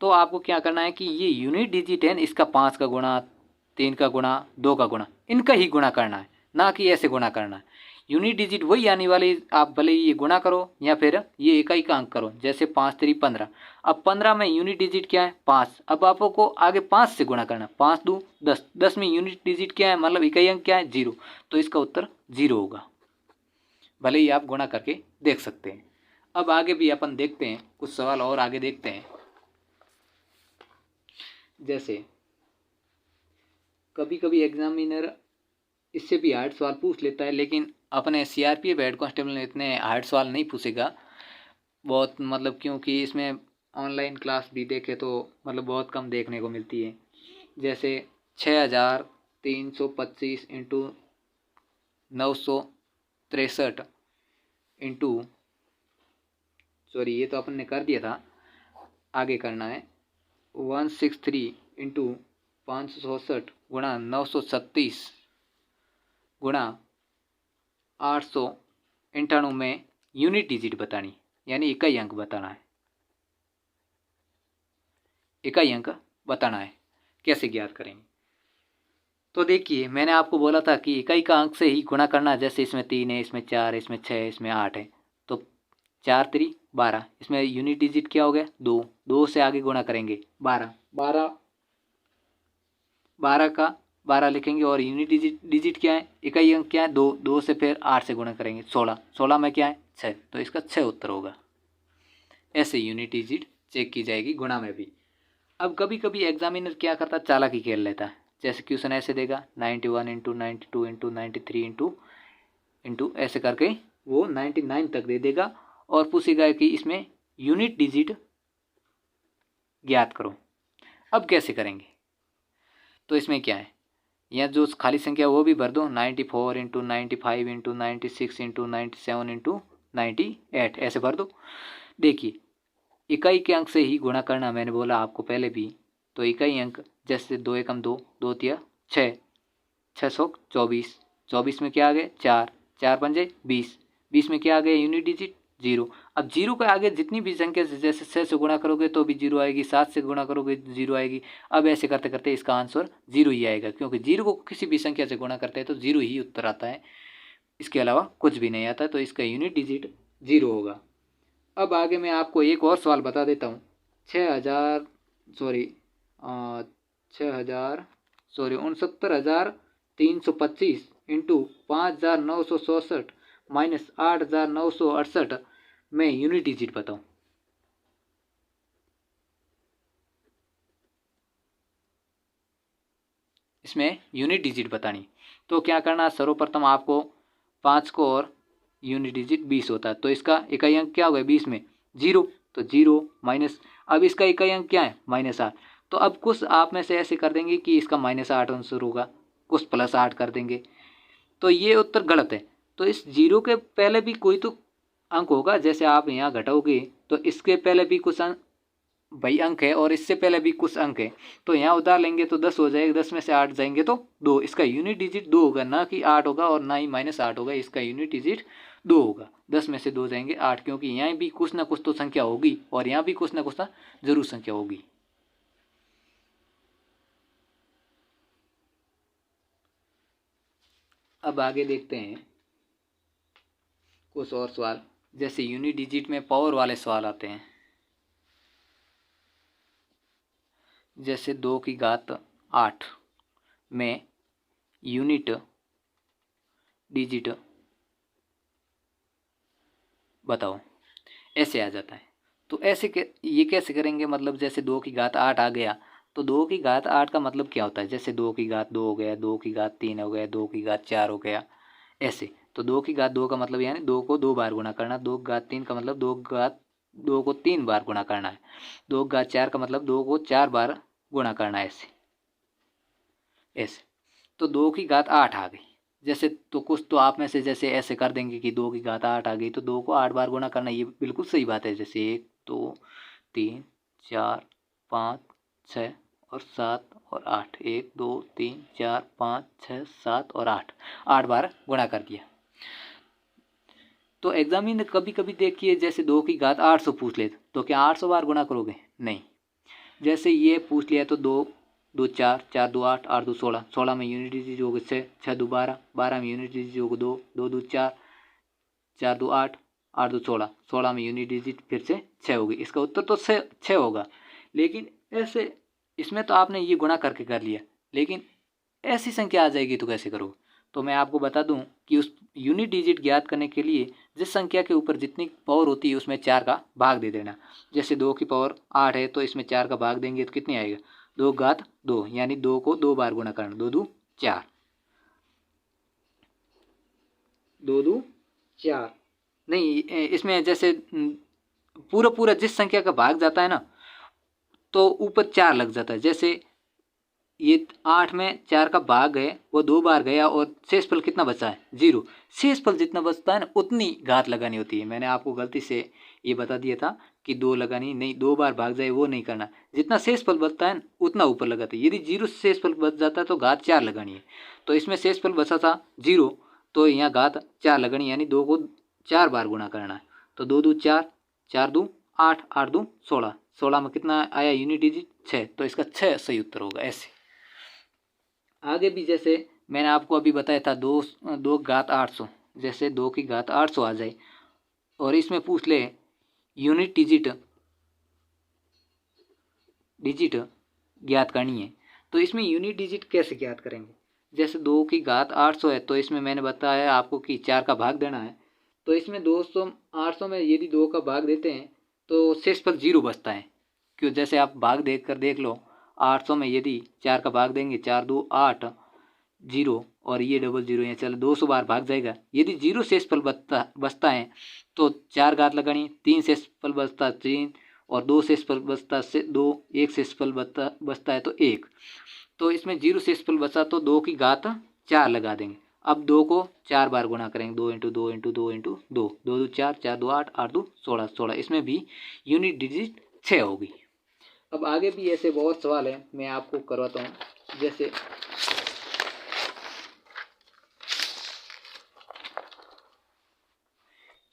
तो आपको क्या करना है कि ये यूनिट डिजिट है, इसका 5 का गुणा, 3 का गुणा, 2 का गुणा, इनका ही गुणा करना है, ना कि ऐसे गुणा करना है। यूनिट डिजिट वही आने वाली, आप भले ये गुणा करो या फिर ये इकाई का अंक करो। जैसे 5 3 15, अब 15 में यूनिट डिजिट क्या है 5, अब आपको आगे 5 से गुणा करना, 5 2 10, 10 में यूनिट डिजिट क्या है, मतलब इकाई अंक क्या है 0, तो इसका उत्तर 0 होगा। भले ही आप गुणा करके देख सकते हैं। अब आगे भी अपन देखते हैं, कुछ सवाल और आगे देखते हैं। जैसे कभी कभी एग्जामिनर इससे भी हार्ड सवाल पूछ लेता है, लेकिन अपने CRPF हेड कांस्टेबल में इतने हार्ड सवाल नहीं पूछेगा बहुत, मतलब क्योंकि इसमें ऑनलाइन क्लास भी देखे तो मतलब बहुत कम देखने को मिलती है। जैसे 6325 इंटू 963 इंटू, सॉरी ये तो अपन ने कर दिया था, आगे करना है 163 इंटू 567 गुणा 936 गुणा 898 में यूनिट डिजिट बतानी, यानी इकाई अंक बताना है। इकाई अंक बताना है, कैसे ज्ञात करेंगे? तो देखिए, मैंने आपको बोला था कि इकाई का अंक से ही गुणा करना। जैसे इसमें 3 है, इसमें 4 है, इसमें 6 है, इसमें 8 है, तो 4 3 12। इसमें यूनिट डिजिट क्या हो गया? 2। 2 से आगे गुणा करेंगे 12। 12 का 12 लिखेंगे और यूनिट डिजिट क्या है? इकाई अंक क्या है? 2। 2 से फिर 8 से गुणा करेंगे 16। 16 में क्या है? 6। तो इसका 6 उत्तर होगा। ऐसे यूनिट डिजिट चेक की जाएगी गुणा में भी। अब कभी कभी एग्जामिनर क्या करता है, चालाकी खेल लेता है। जैसे क्वेश्चन ऐसे देगा 91 इंटू 92 इंटू 93 इंटू ऐसे करके वो 99 तक दे देगा और पूछेगा कि इसमें यूनिट डिजिट ज्ञात करो। अब कैसे करेंगे? तो इसमें क्या है, यहाँ जो खाली संख्या वो भी भर दो। 94 इंटू 95 इंटू 96 इंटू 97 इंटू 98 ऐसे भर दो। देखिए, इकाई के अंक से ही गुणा करना, मैंने बोला आपको पहले भी। तो इकाई अंक जैसे 2 एकम 2, 2 तिया 6, 624। 24 में क्या आ गए? 4, 4 पंजे 20, 20 में क्या आ गया? Unit digit 0। अब 0 के आगे जितनी भी संख्या जैसे 6 से गुणा करोगे तो भी 0 आएगी, 7 से गुणा करोगे 0 आएगी। अब ऐसे करते करते इसका आंसर 0 ही आएगा, क्योंकि 0 को किसी भी संख्या से गुणा करते हैं तो 0 ही उत्तर आता है, इसके अलावा कुछ भी नहीं आता। तो इसका यूनिट डिजिट 0 होगा। अब आगे मैं आपको एक और सवाल बता देता हूँ। 69,325 इंटू 5,967 माइनस 8,968 में यूनिट डिजिट बताओ। इसमें यूनिट डिजिट बतानी, तो क्या करना? सर्वप्रथम आपको 5 को और यूनिट डिजिट 20 होता है, तो इसका इकाई अंक क्या होगा 20 में? 0। तो 0 माइनस, अब इसका इकाई अंक क्या है? -8। तो अब कुछ आप में से ऐसे कर देंगे कि इसका -8 आंसर होगा, कुछ +8 कर देंगे, तो ये उत्तर गलत है। तो इस 0 के पहले भी कोई तो अंक होगा। जैसे आप यहाँ घटाओगे तो इसके पहले भी कुछ अंक है और इससे पहले भी कुछ अंक है, तो यहाँ उतार लेंगे तो 10 हो जाएगा। 10 में से 8 जाएंगे तो 2। इसका यूनिट डिजिट 2 होगा, ना कि 8 होगा और ना ही -8 होगा। इसका यूनिट डिजिट 2 होगा। 10 में से 2 जाएंगे 8, क्योंकि यहाँ भी कुछ ना कुछ तो संख्या होगी और यहाँ भी कुछ ना कुछ जरूर संख्या होगी। अब आगे देखते हैं कुछ और सवाल। जैसे यूनिट डिजिट में पावर वाले सवाल आते हैं। जैसे 2 की घात 8 में यूनिट डिजिट बताओ, ऐसे आ जाता है। तो ऐसे ये कैसे करेंगे? मतलब जैसे 2 की घात 8 आ गया, तो 2 की घात 8 का मतलब क्या होता है? जैसे 2 की घात 2 हो गया, 2 की घात 3 हो गया, 2 की घात 4 हो गया, ऐसे। तो 2 की घात 2 का मतलब यानी 2 को 2 बार गुणा करना। 2 की घात 3 का मतलब 2 को 3 बार गुणा करना है। 2 की घात 4 का मतलब 2 को 4 बार गुणा करना है, ऐसे ऐसे। तो 2 की घात 8 आ गई जैसे, तो कुछ तो आप में से जैसे ऐसे कर देंगे कि 2 की घात 8 आ गई तो 2 को 8 बार गुणा करना, ये बिल्कुल सही बात है। जैसे 1 2 3 4 5 6 और 7 और 8, 1 2 3 4 5 6 7 और 8, 8 बार गुणा कर दिया। तो एग्जामिनर कभी कभी देखिए, जैसे 2 की घात 800 पूछ ले तो क्या 800 बार गुणा करोगे? नहीं। जैसे ये पूछ लिया तो 2 2 4, 4 2 8, 8 2 16, 16 में यूनिट डिजिट होगा 6, 6 2 12, 12 में यूनिट डिजिट होगा 2, 2 2 4, 4 2 8, 8 2 16, 16 में यूनिट डिजिट फिर से 6 होगी। इसका उत्तर तो 6 होगा। लेकिन ऐसे इसमें तो आपने ये गुणा करके कर लिया, लेकिन ऐसी संख्या आ जाएगी तो कैसे करोगे? तो मैं आपको बता दूं कि उस यूनिट डिजिट ज्ञात करने के लिए जिस संख्या के ऊपर जितनी पावर होती है उसमें 4 का भाग दे देना। जैसे 2 की पावर 8 है तो इसमें 4 का भाग देंगे तो कितनी आएगा? 2 घात 2, यानी 2 को 2 बार गुणा करना। 2 2 4, 2 2 4 नहीं, इसमें जैसे पूरा जिस संख्या का भाग जाता है ना तो ऊपर 4 लग जाता है। जैसे ये 8 में 4 का भाग है वो 2 बार गया और शेषफल कितना बचा है? 0। शेषफल जितना बचता है ना उतनी घात लगानी होती है। मैंने आपको गलती से ये बता दिया था कि 2 लगानी नहीं, 2 बार भाग जाए वो नहीं करना। जितना शेषफल बचता है उतना ऊपर लगाते हैं। यदि 0 शेषफल बच जाता है तो घात 4 लगानी है। तो इसमें शेषफल बचा था 0, तो यहाँ घात 4 लगानी, यानी 2 को 4 बार गुणा करना है। तो 2 दूँ 4, 4 दूँ 8, 8 दूँ 16, 16 में कितना आया यूनिट डिजिट 6, तो इसका 6 सही उत्तर होगा। ऐसे आगे भी जैसे मैंने आपको अभी बताया था 2 घात 800, जैसे 2 की घात 800 आ जाए और इसमें पूछ ले यूनिट डिजिट ज्ञात करनी है, तो इसमें यूनिट डिजिट कैसे ज्ञात करेंगे। जैसे 2 की घात 800 है, तो इसमें मैंने बताया आपको कि 4 का भाग देना है। तो इसमें 800 में यदि 2 का भाग देते हैं तो शेषफल 0 बचता है। क्यों, जैसे आप भाग देख लो, 800 में यदि 4 का भाग देंगे, 4 2 8, 0 और ये डबल 0 यहाँ चलो 200 बार भाग जाएगा। यदि 0 शेषफल बचता है तो 4 घात लगानी, 3 शेषफल बचता 3 और 2 शेषफल बचता से 2, 1 शेषफल बचता है तो 1। तो इसमें 0 शेषफल बचा तो 2 की घात 4 लगा देंगे। अब 2 को 4 बार गुणा करेंगे, 2 × 2 × 2 × 2, 2 2 4, 4 2 8, 8 2 16, 16। इसमें भी यूनिट डिजिट 6 होगी। अब आगे भी ऐसे बहुत सवाल है, मैं आपको करवाता हूँ। जैसे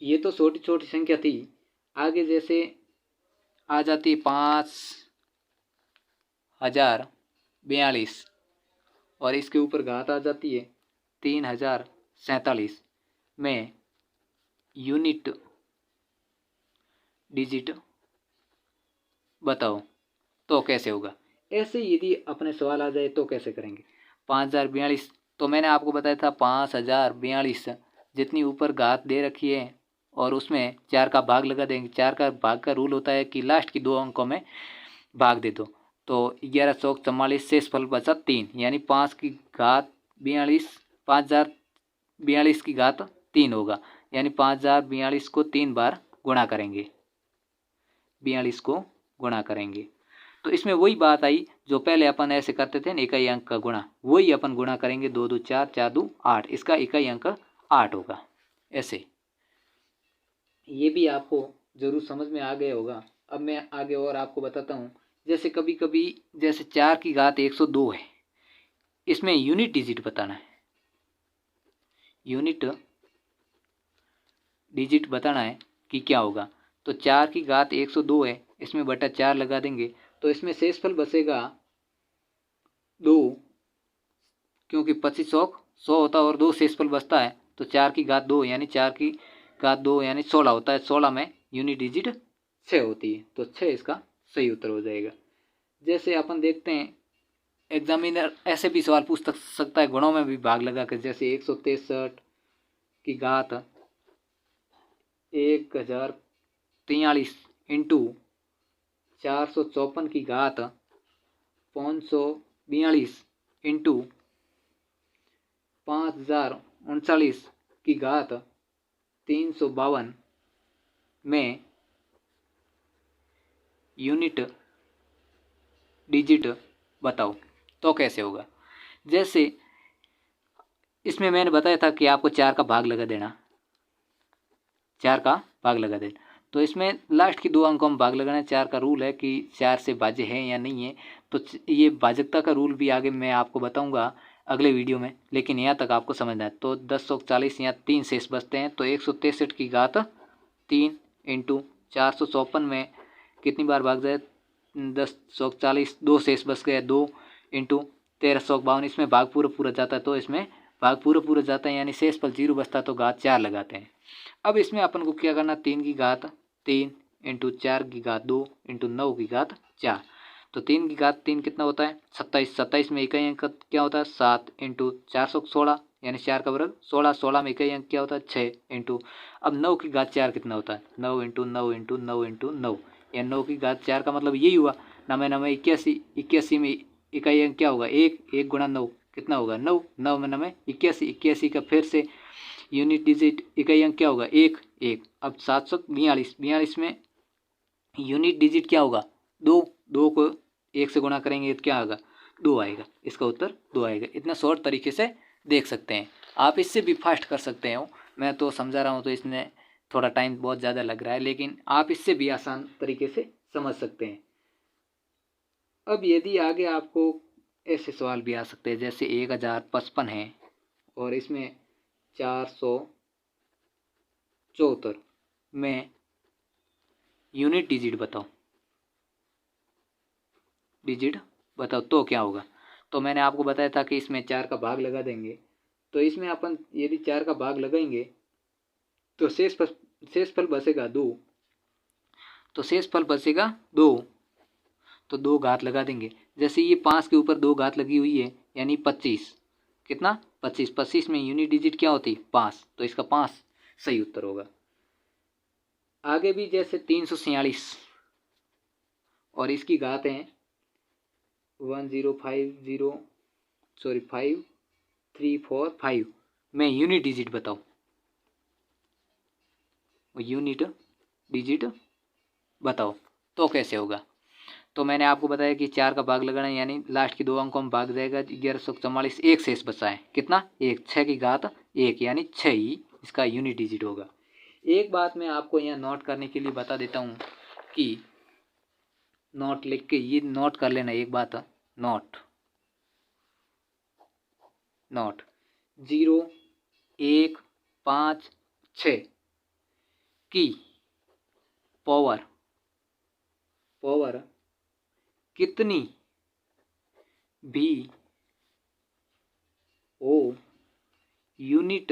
ये तो छोटी छोटी संख्या थी, आगे जैसे आ जाती 5042 और इसके ऊपर घात आ जाती है 3047 में यूनिट डिजिट बताओ, तो कैसे होगा। ऐसे यदि अपने सवाल आ जाए तो कैसे करेंगे। 5042, तो मैंने आपको बताया था 5042 जितनी ऊपर घात दे रखी है और उसमें 4 का भाग लगा देंगे। 4 का भाग का रूल होता है कि लास्ट की 2 अंकों में भाग दे दो। तो 11 चौक 44, शेषफल बचा 3, यानी 5 की घात 42, 5042 की घात 3 होगा, यानी 5042 को 3 बार गुणा करेंगे, 42 को गुणा करेंगे। तो इसमें वही बात आई जो पहले अपन ऐसे करते थे ना, इकाई अंक का गुणा, वही अपन गुणा करेंगे। 2 2 4, 4 2 8, इसका इकाई अंक 8 होगा। ऐसे ये भी आपको जरूर समझ में आ गया होगा। अब मैं आगे और आपको बताता हूँ। जैसे कभी कभी जैसे 4 की घात 102 है, इसमें यूनिट डिजिट बताना है। यूनिट डिजिट बताना है कि क्या होगा। तो 4 की घात 102 है, इसमें बटा 4 लगा देंगे, तो इसमें शेषफल बचेगा 2, क्योंकि 25 100 होता है और 2 शेषफल बचता है, तो 4 की घात 2 यानी 4 की घात 2 यानी 16 होता है। 16 में यूनिट डिजिट 6 होती है, तो 6 इसका सही उत्तर हो जाएगा। जैसे अपन देखते हैं एग्जामिनर ऐसे भी सवाल पूछ सकता है गुणों में भी भाग लगा कर। जैसे 163 की घात 1043 इंटू 454 की घात 542 इंटू 5039 की घात 352 में यूनिट डिजिट बताओ, तो कैसे होगा। जैसे इसमें मैंने बताया था कि आपको 4 का भाग लगा देना, 4 का भाग लगा देना। तो इसमें लास्ट की 2 अंकों में भाग लगाना। 4 का रूल है कि 4 से भाज्य है या नहीं है, तो ये भाजकता का रूल भी आगे मैं आपको बताऊंगा अगले वीडियो में, लेकिन यहाँ तक आपको समझना है। तो 1040 यहाँ 3 शेष बचते हैं, तो 163 की घात 3 इंटू 454 में कितनी बार भाग जाए 1040, 2 शेष बच गया 2 इंटू 1352, इसमें भाग पूरा जाता है, तो इसमें भाग पूरा जाता है, यानी शेषफल 0 बचता है, तो घात 4 लगाते हैं। अब इसमें अपन को क्या करना, 3 की घात 3 इंटू 4 की घात 2 इंटू 9 की घात 4। तो 3 की घात 3 कितना होता है 27, 27 में इकाई अंक क्या होता है 7 इंटू 416, यानी 4 का वर्ग 16, 16 में इकाई अंक क्या होता है 6 इंटू, अब 9 की घात 4 कितना होता है 9 इंटू 9 इंटू 9 इंटू 9, या 9 की घात 4 का मतलब यही हुआ 9 9 81, 81 में इकाई अंक क्या होगा 1, 1 गुणा 9 कितना होगा 9, 9 में 9 81, 81 का फिर से यूनिट डिजिट इकाई अंक क्या होगा 1, 1। अब 742, 42 में यूनिट डिजिट क्या होगा 2, 2 को 1 से गुणा करेंगे तो क्या आएगा 2 आएगा, इसका उत्तर 2 आएगा। इतना शॉर्ट तरीके से देख सकते हैं आप, इससे भी फास्ट कर सकते हो। मैं तो समझा रहा हूँ तो इसमें थोड़ा टाइम बहुत ज़्यादा लग रहा है, लेकिन आप इससे भी आसान तरीके से समझ सकते हैं। अब यदि आगे आपको ऐसे सवाल भी आ सकते हैं, जैसे 1055 है और इसमें 474 में यूनिट डिजिट बताओ, तो क्या होगा। तो मैंने आपको बताया था कि इसमें 4 का भाग लगा देंगे, तो इसमें अपन यदि 4 का भाग लगाएंगे तो शेष फल बचेगा 2, तो शेष फल बचेगा 2, तो 2 घात लगा देंगे। जैसे ये 5 के ऊपर 2 घात लगी हुई है यानी 25, कितना 25 में यूनिट डिजिट क्या होती 5, तो इसका 5 सही उत्तर होगा। आगे भी जैसे 346 और इसकी घात है 5345 में यूनिट डिजिट बताओ, यूनिट डिजिट बताओ, तो कैसे होगा। तो मैंने आपको बताया कि 4 का भाग लगाना यानी लास्ट की 2 अंकों में भाग जाएगा 1144, एक शेष बचा है कितना 1, 6 की घात 1 यानी 6 ही इसका यूनिट डिजिट होगा। एक बात मैं आपको यहाँ नोट करने के लिए बता देता हूँ कि नोट लिख के ये नोट कर लेना एक बात, नोट 0, 1, 5, 6 की पावर कितनी भी हो यूनिट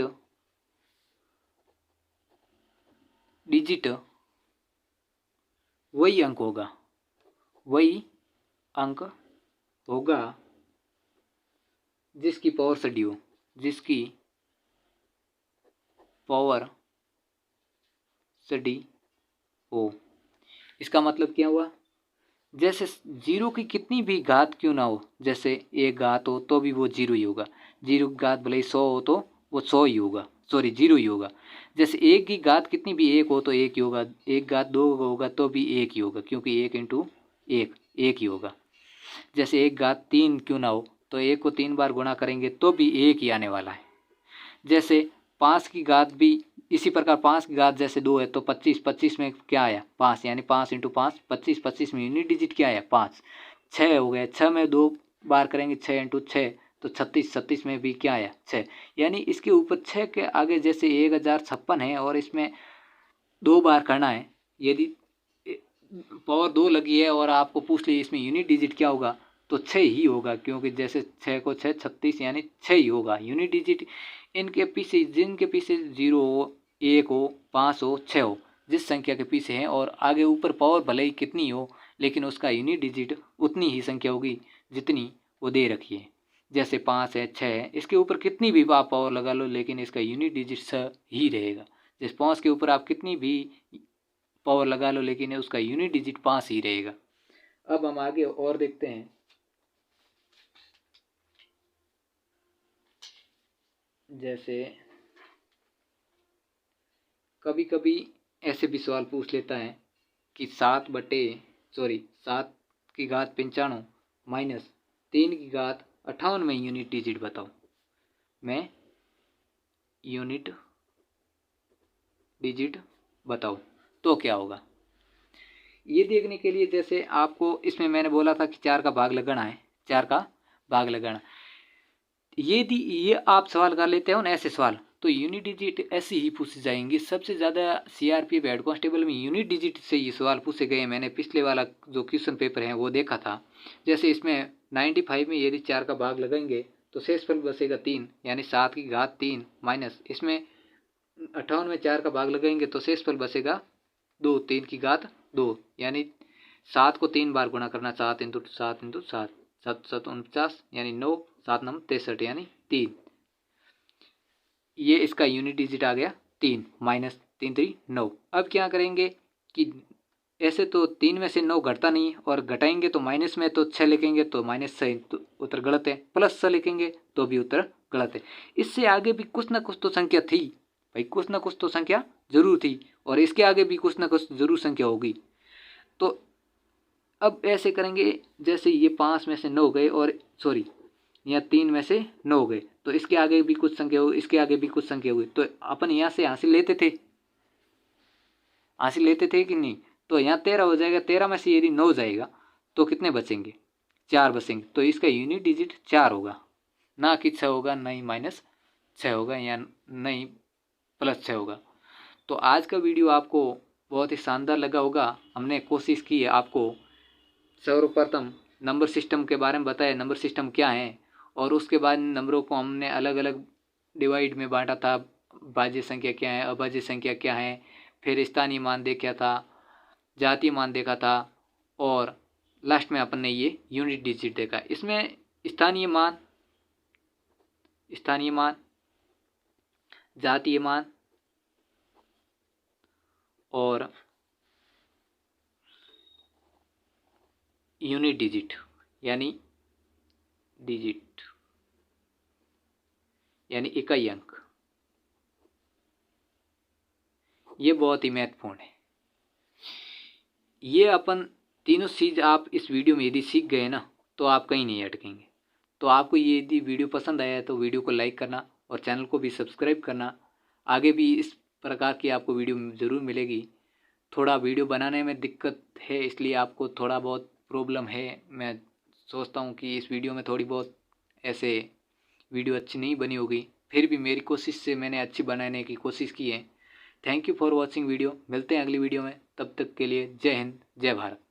डिजिट वही अंक होगा जिसकी पावर स्टडी हो, जिसकी पावर स्टडी हो। इसका मतलब क्या हुआ, जैसे 0 की कितनी भी घात क्यों ना हो, जैसे 1 घात हो तो भी वो 0 ही होगा, 0 की घात भले ही 100 हो तो वो 100 ही होगा, 0 ही होगा। जैसे 1 की घात कितनी भी 1 हो तो 1 ही होगा, 1 घात 2 होगा तो भी 1 ही होगा, क्योंकि 1 इंटू 1 1 ही होगा। जैसे 1 घात 3 क्यों ना हो तो 1 को 3 बार गुणा करेंगे तो भी 1 ही आने वाला है। जैसे 5 की घात भी इसी प्रकार, 5 की घात जैसे 2 है तो 25 में क्या आया 5, यानी 5 इंटू 5 25 में यूनिट डिजिट क्या आया 5। 6 हो गया, 6 में 2 बार करेंगे 6 इंटू 6 तो 36 में भी क्या आया 6, यानी इसके ऊपर 6 के आगे जैसे 1056 है और इसमें 2 बार करना है, यदि पावर 2 लगी है और आपको पूछ लिया इसमें यूनिट डिजिट क्या होगा तो 6 ही होगा, क्योंकि जैसे 6 को 6 36 यानी 6 ही होगा यूनिट डिजिट। इनके पीछे जिनके पीछे 0 हो, 1 हो, 5 हो, 6 हो, जिस संख्या के पीछे हैं और आगे ऊपर पावर भले ही कितनी हो लेकिन उसका यूनिट डिजिट उतनी ही संख्या होगी जितनी वो दे रखी है। जैसे 5 है, 6 है, इसके ऊपर कितनी भी आप पावर लगा लो लेकिन इसका यूनिट डिजिट 6 ही रहेगा। जैसे 5 के ऊपर आप कितनी भी पावर लगा लो लेकिन उसका यूनिट डिजिट 5 ही रहेगा। अब हम आगे और देखते हैं, जैसे कभी कभी ऐसे भी सवाल पूछ लेता है कि 7 की घात 95 माइनस 3 की घात 58 में यूनिट डिजिट बताओ, मैं यूनिट डिजिट बताओ, तो क्या होगा। ये देखने के लिए जैसे आपको इसमें मैंने बोला था कि 4 का भाग लगाना है, 4 का भाग लगाना, ये आप सवाल कर लेते हो ना ऐसे सवाल तो यूनिट डिजिट ऐसी ही पूछी जाएंगी। सबसे ज़्यादा सीआरपीएफ हेड कांस्टेबल में यूनिट डिजिट से ये सवाल पूछे गए। मैंने पिछले वाला जो क्वेश्चन पेपर है वो देखा था। जैसे इसमें 95 में यदि 4 का भाग लगाएंगे तो शेषफल बचेगा 3 यानी 7 की घात 3 माइनस इसमें 58 में 4 का भाग लगाएंगे तो शेषफल बचेगा 2, 3 की घात 2 यानी 7 को 3 बार गुणा करना, 7 इंटू 7 इंटू 7, 7 7 49 यानी 9, 7 9 63 यानी 3। ये इसका यूनिट डिजिट आ गया 3 माइनस 3 3 9। अब क्या करेंगे कि ऐसे तो 3 में से 9 घटता नहीं और घटाएंगे तो माइनस में तो 6 लिखेंगे तो माइनस 6 तो उत्तर गलत है, प्लस 6 लिखेंगे तो भी उत्तर गलत है। इससे आगे भी कुछ ना कुछ तो संख्या थी भाई, कुछ ना कुछ तो संख्या जरूर थी और इसके आगे भी कुछ ना कुछ जरूर संख्या होगी। तो अब ऐसे करेंगे जैसे ये 5 में से 9 गए और यहाँ 3 में से 9 गए तो इसके आगे भी कुछ संख्या हो, इसके आगे भी कुछ संख्या हुई तो अपन यहाँ से लेते थे हासिल लेते थे कि नहीं। तो यहाँ 13 हो जाएगा, 13 में से यदि 9 जाएगा तो कितने बचेंगे, 4 बचेंगे। तो इसका यूनिट डिजिट 4 होगा, ना कि 6 होगा, ना ही -6 होगा, या नहीं +6 होगा। तो आज का वीडियो आपको बहुत ही शानदार लगा होगा। हमने कोशिश की है आपको सर्वप्रथम नंबर सिस्टम के बारे में बताया, नंबर सिस्टम क्या है, और उसके बाद नंबरों को हमने अलग अलग डिवाइड में बांटा था। भाज्य संख्या क्या है, अभाज्य संख्या क्या है, फिर स्थानीय मान देखा था, जातीय मान देखा था, और लास्ट में अपन ने ये यूनिट डिजिट देखा। इसमें स्थानीय मान, जातीय मान और यूनिट डिजिट यानी इकाई अंक, ये बहुत ही महत्वपूर्ण है। ये अपन तीनों चीज आप इस वीडियो में यदि सीख गए ना, तो आप कहीं नहीं अटकेंगे। तो आपको ये यदि वीडियो पसंद आया है तो वीडियो को लाइक करना और चैनल को भी सब्सक्राइब करना। आगे भी इस प्रकार की आपको वीडियो ज़रूर मिलेगी। थोड़ा वीडियो बनाने में दिक्कत है, इसलिए आपको थोड़ा बहुत प्रॉब्लम है। मैं सोचता हूँ कि इस वीडियो में थोड़ी बहुत ऐसे वीडियो अच्छी नहीं बनी होगी, फिर भी मेरी कोशिश से मैंने अच्छी बनाने की कोशिश की है। Thank you for watching video. मिलते हैं अगली वीडियो में, तब तक के लिए जय हिंद, जय भारत।